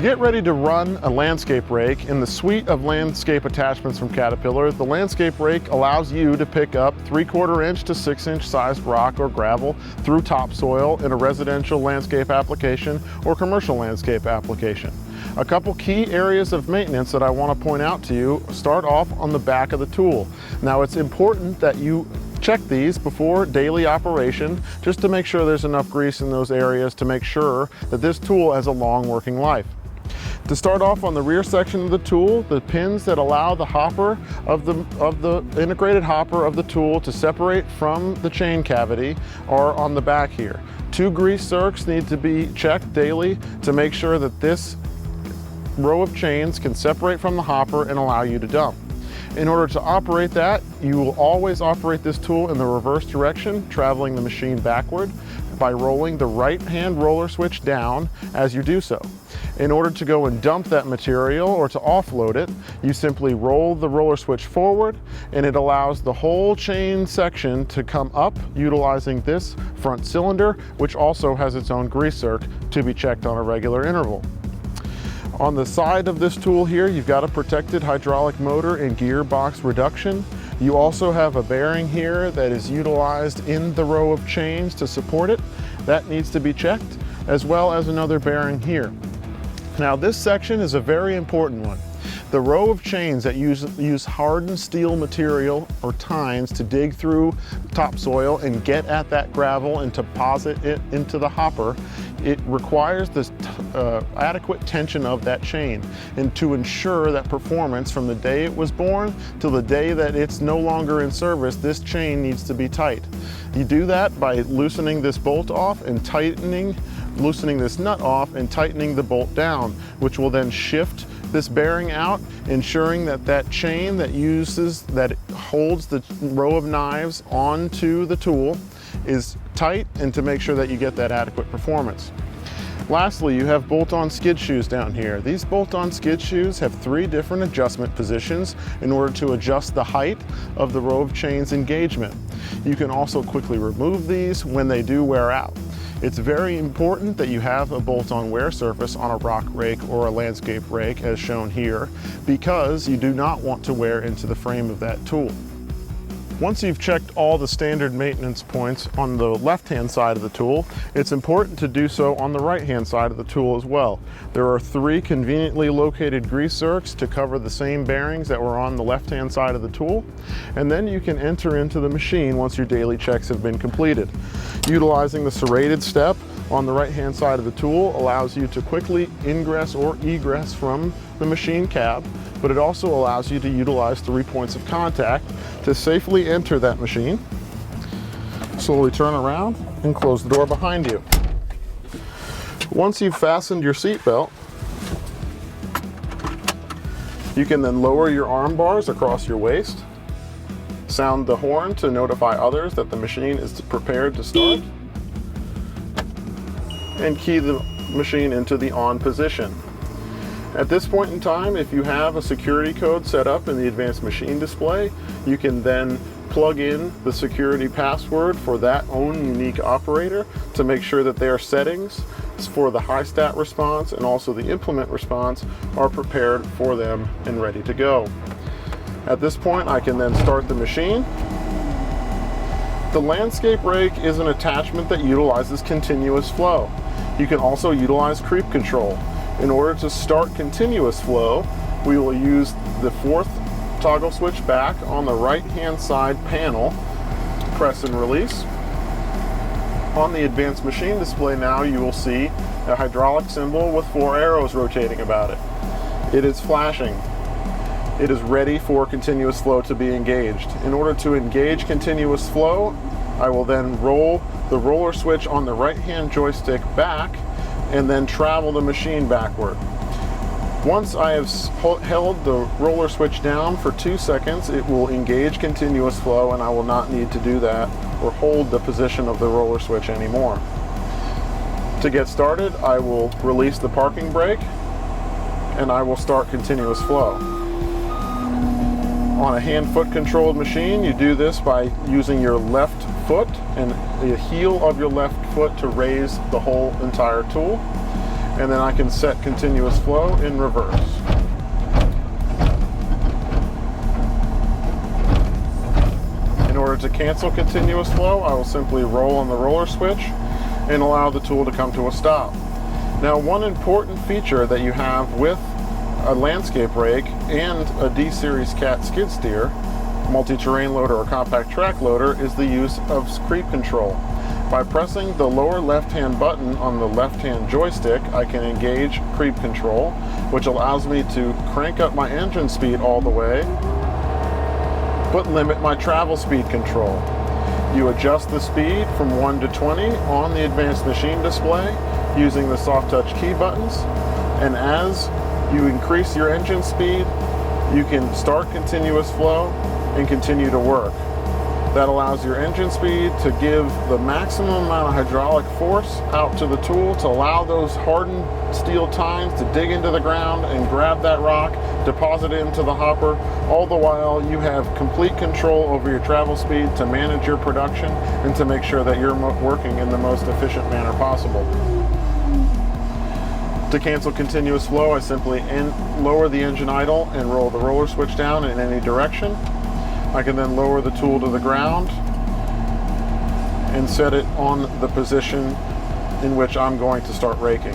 get ready to run a landscape rake in the suite of landscape attachments from Caterpillar, the landscape rake allows you to pick up 3/4 inch to 6 inch sized rock or gravel through topsoil in a residential landscape application or commercial landscape application. A couple key areas of maintenance that I want to point out to you start off on the back of the tool. Now, it's important that you check these before daily operation just to make sure there's enough grease in those areas to make sure that this tool has a long working life. To start off on the rear section of the tool, the pins that allow the hopper of the integrated hopper of the tool to separate from the chain cavity are on the back here. 2 grease zerks need to be checked daily to make sure that this row of chains can separate from the hopper and allow you to dump. In order to operate that, you will always operate this tool in the reverse direction, traveling the machine backward by rolling the right-hand roller switch down as you do so. In order to go and dump that material or to offload it, you simply roll the roller switch forward and it allows the whole chain section to come up utilizing this front cylinder, which also has its own grease zerk to be checked on a regular interval. On the side of this tool here, you've got a protected hydraulic motor and gearbox reduction. You also have a bearing here that is utilized in the row of chains to support it. That needs to be checked, as well as another bearing here. Now, this section is a very important one. The row of chains that use hardened steel material or tines to dig through topsoil and get at that gravel and deposit it into the hopper, it requires this adequate tension of that chain. And to ensure that performance from the day it was born till the day that it's no longer in service, this chain needs to be tight. You do that by loosening this bolt off and loosening this nut off and tightening the bolt down, which will then shift this bearing out, ensuring that that chain that holds the row of knives onto the tool is tight, and to make sure that you get that adequate performance. Lastly, you have bolt-on skid shoes down here. These bolt-on skid shoes have 3 different adjustment positions in order to adjust the height of the row of chains engagement. You can also quickly remove these when they do wear out. It's very important that you have a bolt-on wear surface on a rock rake or a landscape rake as shown here, because you do not want to wear into the frame of that tool. Once you've checked all the standard maintenance points on the left-hand side of the tool, it's important to do so on the right-hand side of the tool as well. There are 3 conveniently located grease zerks to cover the same bearings that were on the left-hand side of the tool, and then you can enter into the machine once your daily checks have been completed. Utilizing the serrated step on the right-hand side of the tool allows you to quickly ingress or egress from the machine cab, but it also allows you to utilize 3 points of contact to safely enter that machine. Slowly turn around and close the door behind you. Once you've fastened your seat belt, you can then lower your arm bars across your waist, sound the horn to notify others that the machine is prepared to start, and key the machine into the on position. At this point in time, if you have a security code set up in the advanced machine display, you can then plug in the security password for that own unique operator to make sure that their settings for the high stat response and also the implement response are prepared for them and ready to go. At this point, I can then start the machine. The landscape rake is an attachment that utilizes continuous flow. You can also utilize creep control. In order to start continuous flow, we will use the 4th toggle switch back on the right-hand side panel, press and release. On the advanced machine display now, you will see a hydraulic symbol with 4 arrows rotating about it. It is flashing. It is ready for continuous flow to be engaged. In order to engage continuous flow, I will then roll the roller switch on the right-hand joystick back and then travel the machine backward. Once I have held the roller switch down for 2 seconds, it will engage continuous flow, and I will not need to do that or hold the position of the roller switch anymore. To get started, I will release the parking brake and I will start continuous flow. On a hand-foot controlled machine, you do this by using your left foot and the heel of your left foot to raise the whole entire tool. and then I can set continuous flow in reverse. In order to cancel continuous flow, I will simply roll on the roller switch and allow the tool to come to a stop. Now, one important feature that you have with a landscape rake and a D-Series Cat skid steer, multi-terrain loader or compact track loader, is the use of creep control. By pressing the lower left-hand button on the left-hand joystick, I can engage creep control, which allows me to crank up my engine speed all the way, but limit my travel speed control. You adjust the speed from 1 to 20 on the advanced machine display using the soft touch key buttons, and as you increase your engine speed, you can start continuous flow and continue to work. That allows your engine speed to give the maximum amount of hydraulic force out to the tool to allow those hardened steel tines to dig into the ground and grab that rock, deposit it into the hopper. All the while, you have complete control over your travel speed to manage your production and to make sure that you're working in the most efficient manner possible. To cancel continuous flow, I simply lower the engine idle and roll the roller switch down in any direction. I can then lower the tool to the ground and set it on the position in which I'm going to start raking.